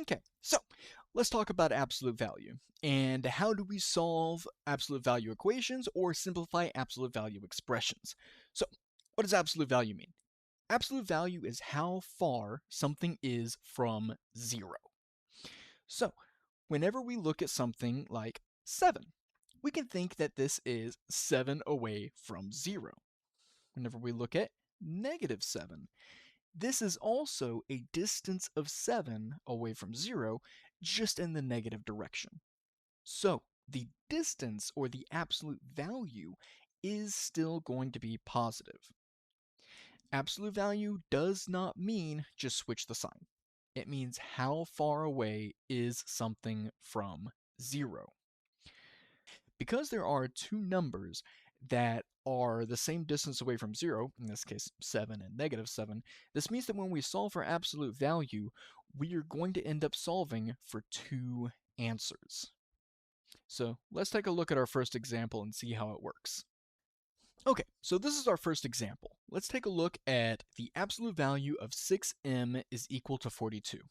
Okay, so let's talk about absolute value. And how do we solve absolute value equations or simplify absolute value expressions? So, what does absolute value mean? Absolute value is how far something is from zero. So, whenever we look at something like 7, we can think that this is 7 away from 0. Whenever we look at -7, this is also a distance of 7 away from 0, just in the negative direction. So, the distance or the absolute value is still going to be positive. Absolute value does not mean just switch the sign. It means how far away is something from 0. Because there are two numbers that are the same distance away from 0, in this case 7 and -7, this means that when we solve for absolute value, we are going to end up solving for two answers. So let's take a look at our first example and see how it works. Okay, so this is our first example. Let's take a look at the absolute value of 6m is equal to 42.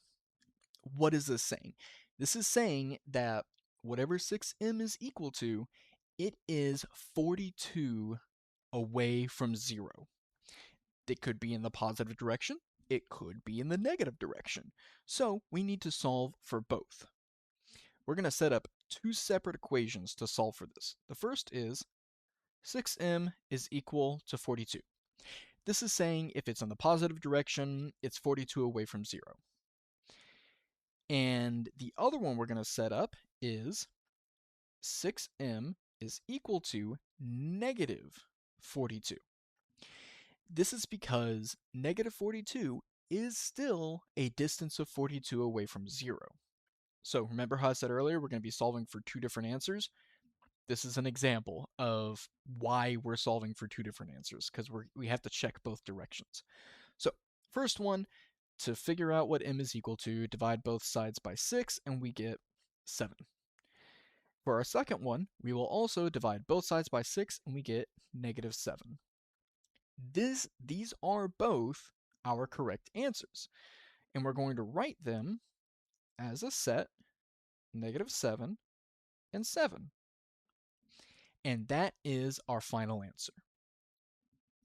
What is this saying? This is saying that whatever 6m is equal to, it is 42 away from 0. It could be in the positive direction, it could be in the negative direction. So we need to solve for both. We're going to set up two separate equations to solve for this. The first is 6m is equal to 42. This is saying if it's in the positive direction, it's 42 away from 0. And the other one we're going to set up is 6m is equal to -42. This is because -42 is still a distance of 42 away from 0. So remember how I said earlier we're going to be solving for two different answers? This is an example of why we're solving for two different answers, because we have to check both directions. So first one, to figure out what m is equal to, divide both sides by 6 and we get 7. For our second one, we will also divide both sides by 6 and we get -7. These are both our correct answers, and we're going to write them as a set, -7 and 7. And that is our final answer.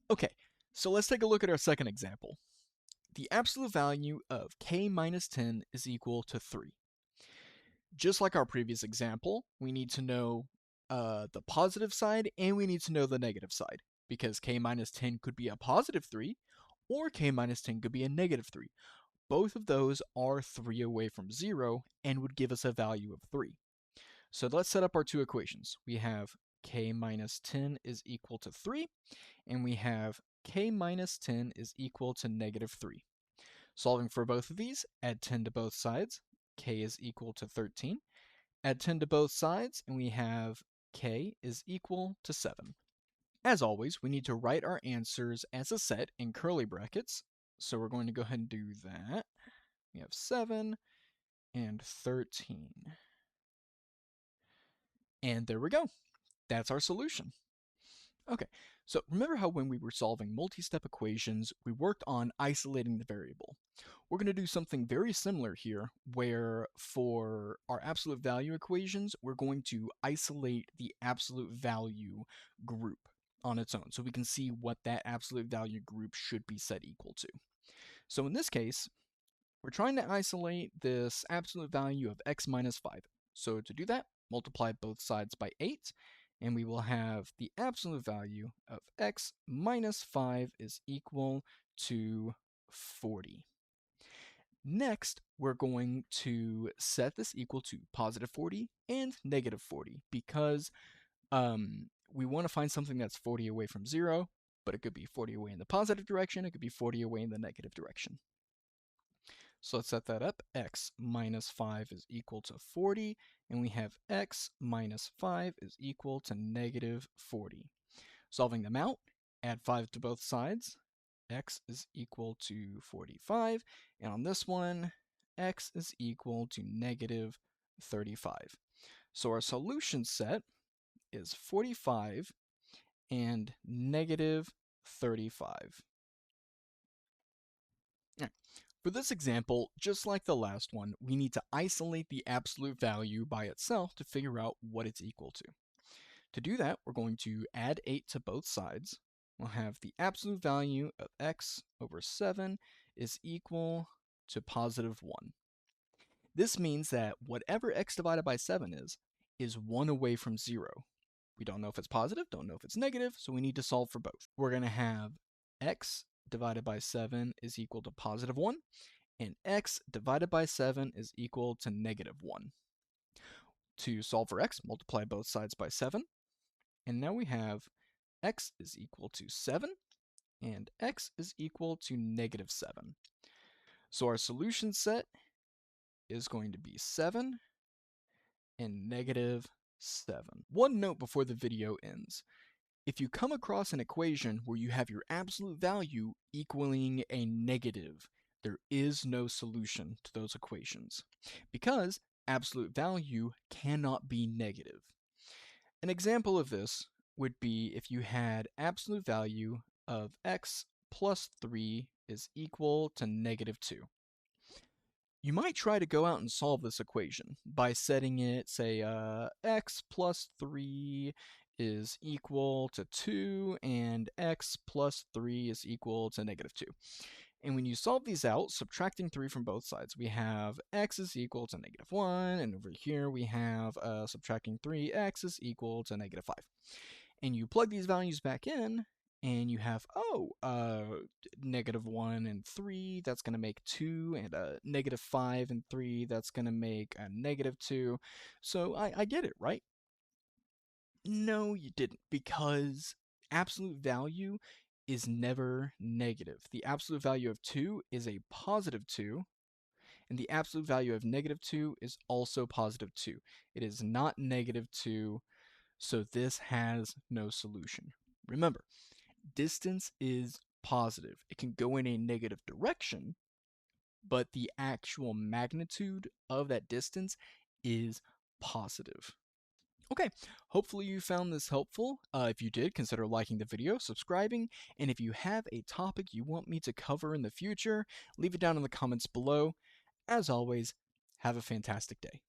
Okay, so let's take a look at our second example. The absolute value of k minus 10 is equal to 3. Just like our previous example, we need to know the positive side and we need to know the negative side, because k minus 10 could be a positive 3 or k minus 10 could be a -3. Both of those are 3 away from 0 and would give us a value of 3. So let's set up our two equations. We have k minus 10 is equal to 3, and we have k minus 10 is equal to -3. Solving for both of these, add 10 to both sides. K is equal to 13. Add 10 to both sides, and we have k is equal to 7. As always, we need to write our answers as a set in curly brackets. So we're going to go ahead and do that. We have 7 and 13. And there we go. That's our solution. Okay, so remember how when we were solving multi-step equations, we worked on isolating the variable. We're going to do something very similar here, where for our absolute value equations, we're going to isolate the absolute value group on its own, so we can see what that absolute value group should be set equal to. So in this case, we're trying to isolate this absolute value of x minus 5. So to do that, multiply both sides by 8, and we will have the absolute value of x minus 5 is equal to 40. Next, we're going to set this equal to positive 40 and negative 40, because we want to find something that's 40 away from 0, but it could be 40 away in the positive direction, it could be 40 away in the negative direction. So let's set that up. X minus 5 is equal to 40, and we have x minus 5 is equal to -40. Solving them out, add 5 to both sides. X is equal to 45, and on this one, x is equal to -35. So our solution set is 45 and -35. For this example, just like the last one, we need to isolate the absolute value by itself to figure out what it's equal to. To do that, we're going to add 8 to both sides. We'll have the absolute value of x over 7 is equal to positive 1. This means that whatever x divided by 7 is 1 away from 0. We don't know if it's positive, don't know if it's negative, so we need to solve for both. We're going to have x divided by 7 is equal to positive 1, and x divided by 7 is equal to negative 1. To solve for x, multiply both sides by 7, and now we have x is equal to 7, and x is equal to negative 7. So our solution set is going to be 7 and negative 7. One note before the video ends. If you come across an equation where you have your absolute value equaling a negative, there is no solution to those equations because absolute value cannot be negative. An example of this would be if you had absolute value of x plus 3 is equal to negative 2. You might try to go out and solve this equation by setting it, say, x plus 3 is equal to 2, and x plus 3 is equal to negative 2. And when you solve these out, subtracting 3 from both sides, we have x is equal to negative 1, and over here we have subtracting 3, x is equal to negative 5. And you plug these values back in, and you have, negative 1 and 3, that's going to make 2, and negative 5 and 3, that's going to make a negative 2. So I get it, right? No, you didn't, because absolute value is never negative. The absolute value of 2 is a positive 2, and the absolute value of negative 2 is also positive 2. It is not negative 2, so this has no solution. Remember, distance is positive. It can go in a negative direction, but the actual magnitude of that distance is positive. Okay, hopefully you found this helpful. If you did, consider liking the video, subscribing, and if you have a topic you want me to cover in the future, leave it down in the comments below. As always, have a fantastic day.